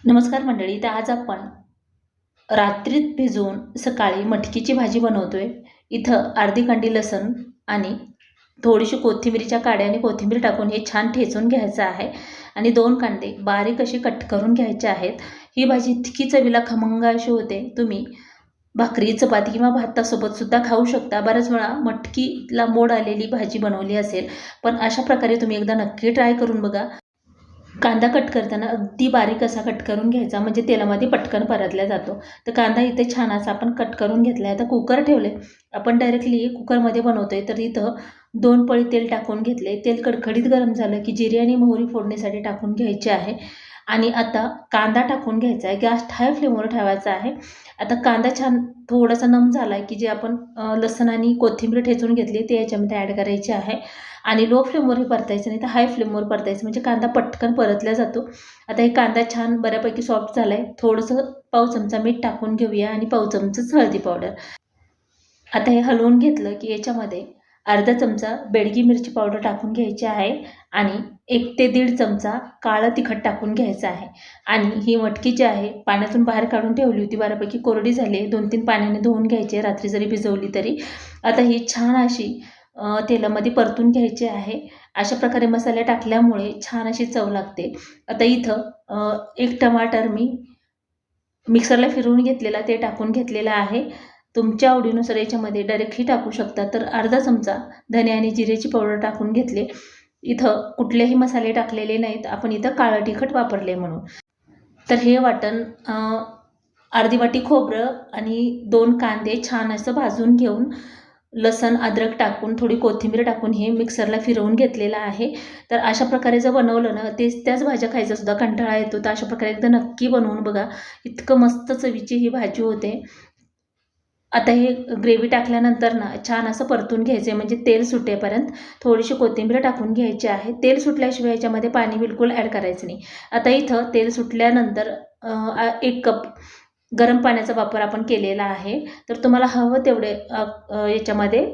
नमस्कार मंडळी. तर आज आपण रात्रीत भिजवून सकाळी मटकीची भाजी बनवतोय. इथं अर्धी कांडी लसूण आणि थोडीशी कोथिंबीरच्या काड्या आणि कोथिंबीर टाकून हे छान ठेचून घ्यायचं आहे आणि 2 कांदे बारीक असे कट करून घ्यायचे आहेत. ही भाजी इतकी चवीला खमंग अशी होते. तुम्ही भाकरी, चपाती किंवा भातासोबत सुद्धा खाऊ शकता. बऱ्याच वेळा मटकीला मोड आलेली भाजी बनवली असेल, पण अशा प्रकारे तुम्ही एकदा नक्की ट्राय करून बघा. कांदा कट करताना अगदी बारीक असा कट करून घ्यायचा, म्हणजे तेलामध्ये पटकन परतला जातो. तर कांदा इथे छान असा आपण कट करून घेतला आहे. आता कुकर ठेवले. आपण डायरेक्टली कुकरमध्ये बनवतोय, तर इथं 2 पळी तेल टाकून घेतले. तेल कडकडीत गरम झालं की जिरे आणि मोहरी फोडणीसाठी टाकून घ्यायची आहे आणि आता कांदा टाकून घ्यायचा आहे. गॅस हाय फ्लेमवर ठेवायचा आहे. आता कांदा छान थोडासा नम झाला की जे आपण लसूण आणि कोथिंबीर ठेचून घेतली ते याच्यामध्ये ॲड करायची आहे आणि लो फ्लेमवरही परतायचं, नाही तर हाय फ्लेमवर परतायचं, म्हणजे कांदा पटकन परतला जातो. आता हे कांदा छान बऱ्यापैकी सॉफ्ट झाला आहे. थोडंसं पाव चमचा मीठ टाकून घेऊया आणि पाव चमचा हळदी पावडर. आता हे हलवून घेतलं की याच्यामध्ये अर्धा चमचा बेडगी मिरची पावडर टाकून घ्यायची आहे आणि 1 ते 1.5 चमचा काळं तिखट टाकून घ्यायचं आहे. आणि ही मटकी जी आहे पाण्यातून बाहेर काढून ठेवली होती, बऱ्यापैकी कोरडी झाली. 2-3 पाण्याने धुवून घ्यायची, रात्री जरी भिजवली तरी. आता ही छान अशी तेलामध्ये परतून घ्यायची आहे. अशा प्रकारे मसाले टाकल्यामुळे छान अशी चव लागते. आता इथं 1 टमाटर मी मिक्सरला फिरवून घेतलेला ते टाकून घेतलेला आहे. तुमच्या आवडीनुसार याच्यामध्ये डायरेक्टही टाकू शकता. तर अर्धा चमचा धने आणि जिरेची पावडर टाकून घेतले. इथं कुठलेही मसाले टाकलेले नाहीत, आपण इथं काळं तिखट वापरले म्हणून. तर हे वाटण अर्धी वाटी खोबरं आणि 2 कांदे छान असं भाजून घेऊन लसूण, अद्रक टाकून थोडी कोथिंबीर टाकून हे मिक्सरला फिरवून घेतलेलं आहे. तर अशा प्रकारे जर बनवलं ना, त्याच भाज्या खायचा सुद्धा कंटाळा येतो. तर अशा प्रकारे एकदा नक्की बनवून बघा. इतकं मस्त चवीची ही भाजी होते. आता हे ग्रेव्ही टाकल्यानंतर ना छान असं परतून घ्यायचं आहे, म्हणजे तेल सुटेपर्यंत. थोडीशी कोथिंबीर टाकून घ्यायची आहे. तेल सुटल्याशिवाय याच्यामध्ये पाणी बिलकुल ॲड करायचं नाही. आता इथं तेल सुटल्यानंतर 1 कप गरम पाण्याचा वापर आपण केलेला आहे. तर तुम्हाला हवं तेवढे याच्यामध्ये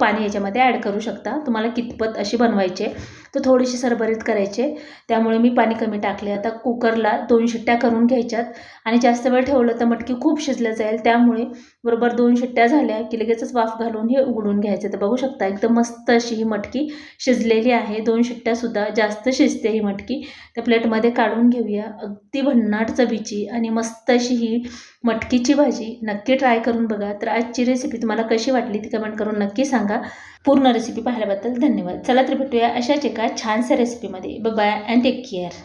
पाणी याच्यामध्ये ॲड करू शकता. तुम्हाला कितपत अशी बनवायची आहे, तर थोडीशी सरभरीत करायची आहे, त्यामुळे मी पाणी कमी टाकले. आता कुकरला 2 शिट्ट्या करून घ्यायच्यात आणि जास्त वेळ ठेवलं तर मटकी खूप शिजलं जाईल. त्यामुळे बरोबर 2 शिट्ट्या झाल्या की लगेचच वाफ घालून हे उघडून घ्यायचं. तर बघू शकता एकदम मस्त अशी ही मटकी शिजलेली आहे. 2 शिट्ट्यासुद्धा जास्त शिजते ही मटकी. त्या प्लेटमध्ये काढून घेऊया. अगदी भन्नाट चवीची आणि मस्त अशी ही मटकीची भाजी नक्की ट्राय करून बघा. तर आजची रेसिपी तुम्हाला कशी वाटली ती कमेंट करून नक्की सांगा. पूर्ण रेसिपी पाहिल्याबद्दल धन्यवाद. चला तर भेटूया अशाच एका छानशा रेसिपीमध्ये. Bye bye and take care.